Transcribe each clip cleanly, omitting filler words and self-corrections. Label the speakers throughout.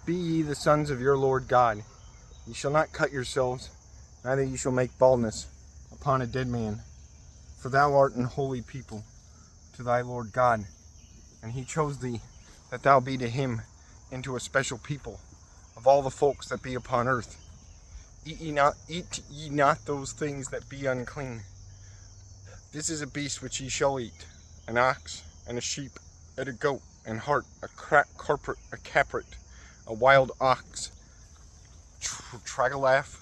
Speaker 1: Be ye the sons of your Lord God. Ye shall not cut yourselves, neither ye shall make baldness upon a dead man. For thou art an holy people to thy Lord God, and he chose thee that thou be to him into a special people of all the folks that be upon earth. Eat ye not those things that be unclean. This is a beast which ye shall eat, an ox, and a sheep, and a goat, and hart, a capret, a wild ox, tragolaph,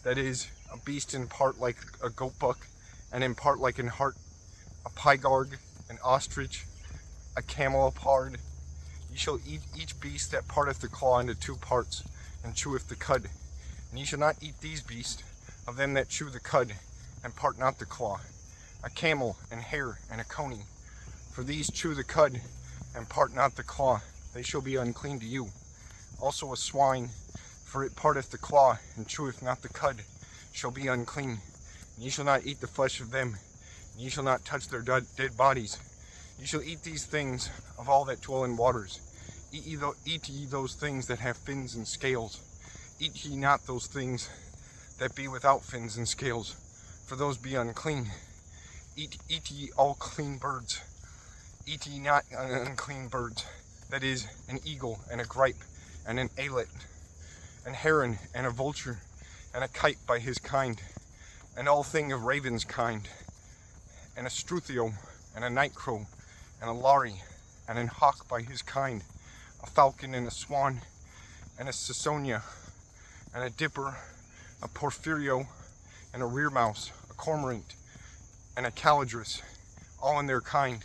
Speaker 1: that is, a beast in part like a goat buck, and in part like an hart, a pygarg, an ostrich, a camelopard. Ye shall eat each beast that parteth the claw into two parts, and cheweth the cud. And ye shall not eat these beasts of them that chew the cud, and part not the claw. A camel, and hare, and a coney. For these chew the cud, and part not the claw. They shall be unclean to you. Also a swine, for it parteth the claw, and cheweth not the cud, shall be unclean. And ye shall not eat the flesh of them, and ye shall not touch their dead bodies. Ye shall eat these things of all that dwell in waters. Eat ye those things that have fins and scales. Eat ye not those things that be without fins and scales, for those be unclean. Eat ye all clean birds. Eat ye not unclean birds, that is, an eagle, and a gripe, and an ailet, an heron, and a vulture, and a kite by his kind, and all thing of raven's kind, and a struthio, and a night crow, and a lari, and an hawk by his kind, a falcon, and a swan, and a cisonia, and a dipper, a porphyrio, and a rear mouse, a cormorant, and a calidris, all in their kind.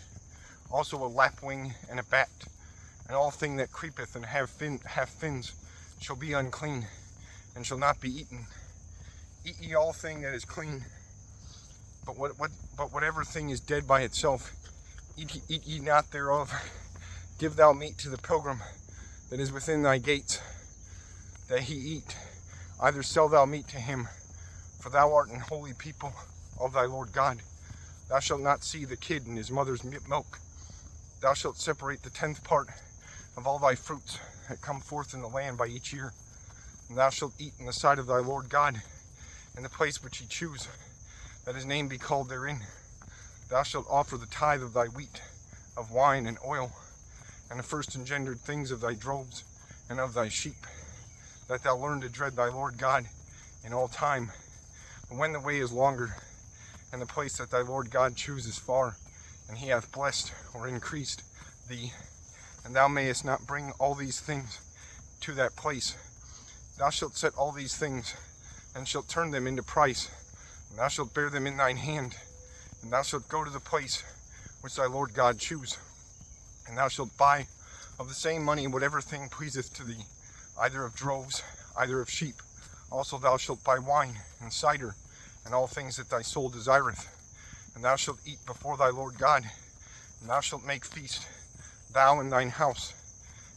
Speaker 1: Also a lapwing, and a bat, and all thing that creepeth and have fins shall be unclean, and shall not be eaten. Eat ye all thing that is clean, but whatever thing is dead by itself, eat ye not thereof. Give thou meat to the pilgrim that is within thy gates, that he eat. Either sell thou meat to him, for thou art an holy people of thy Lord God. Thou shalt not see the kid in his mother's milk. Thou shalt separate the 10th part of all thy fruits that come forth in the land by each year. And thou shalt eat in the sight of thy Lord God, in the place which he choose, that his name be called therein. Thou shalt offer the tithe of thy wheat, of wine and oil, and the first engendered things of thy droves and of thy sheep, that thou learn to dread thy Lord God in all time. And when the way is longer, and the place that thy Lord God chooses far, and he hath blessed or increased thee, and thou mayest not bring all these things to that place, thou shalt set all these things, and shalt turn them into price, and thou shalt bear them in thine hand, and thou shalt go to the place which thy Lord God choose, and thou shalt buy of the same money whatever thing pleaseth to thee, either of droves, either of sheep. Also thou shalt buy wine and cider, and all things that thy soul desireth. And thou shalt eat before thy Lord God, and thou shalt make feast, thou and thine house,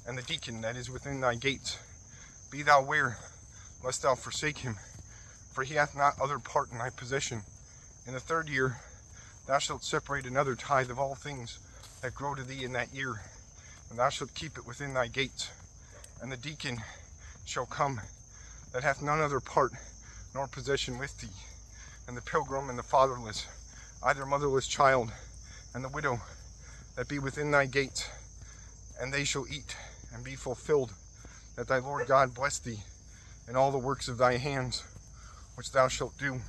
Speaker 1: and the deacon that is within thy gates. Be thou ware, lest thou forsake him, for he hath not other part in thy possession. In the 3rd year thou shalt separate another tithe of all things that grow to thee in that year, and thou shalt keep it within thy gates. And the deacon shall come that hath none other part nor possession with thee, and the pilgrim, and the fatherless, either motherless child, and the widow that be within thy gates, and they shall eat and be fulfilled, that thy Lord God bless thee in all the works of thy hands, which thou shalt do.